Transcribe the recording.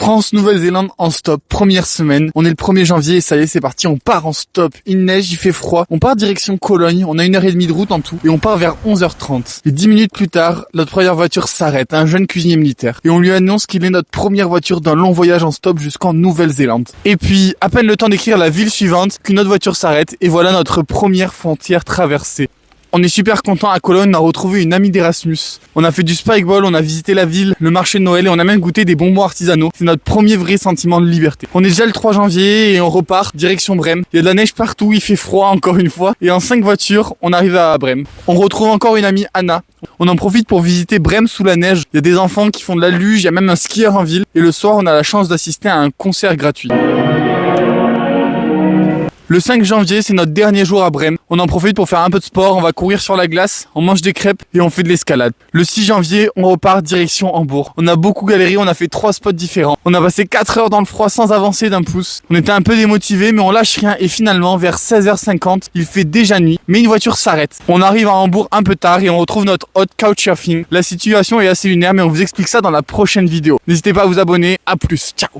France-Nouvelle-Zélande en stop, première semaine. On est le 1er janvier et ça y est, c'est parti, on part en stop. Il neige, il fait froid. On part direction Cologne, on a 1h30 de route en tout et on part vers 11h30. Et 10 minutes plus tard, notre première voiture s'arrête, un jeune cuisinier militaire. Et on lui annonce qu'il est notre première voiture d'un long voyage en stop jusqu'en Nouvelle-Zélande. Et puis, à peine le temps d'écrire la ville suivante qu'une autre voiture s'arrête et voilà notre première frontière traversée. On est super content à Cologne, on a retrouvé une amie d'Erasmus. On a fait du spikeball, on a visité la ville, le marché de Noël et on a même goûté des bonbons artisanaux. C'est notre premier vrai sentiment de liberté. On est déjà le 3 janvier et on repart direction Brême. Il y a de la neige partout, il fait froid encore une fois. Et en 5 voitures, on arrive à Brême. On retrouve encore une amie, Anna. On en profite pour visiter Brême sous la neige. Il y a des enfants qui font de la luge, il y a même un skieur en ville. Et le soir, on a la chance d'assister à un concert gratuit. Le 5 janvier, c'est notre dernier jour à Brême. On en profite pour faire un peu de sport, on va courir sur la glace, on mange des crêpes et on fait de l'escalade. Le 6 janvier, on repart direction Hambourg. On a beaucoup galéré, on a fait 3 spots différents. On a passé 4 heures dans le froid sans avancer d'un pouce. On était un peu démotivés, mais on lâche rien et finalement, vers 16h50, il fait déjà nuit, mais une voiture s'arrête. On arrive à Hambourg un peu tard et on retrouve notre hot couchsurfing. La situation est assez lunaire, mais on vous explique ça dans la prochaine vidéo. N'hésitez pas à vous abonner, à plus, ciao.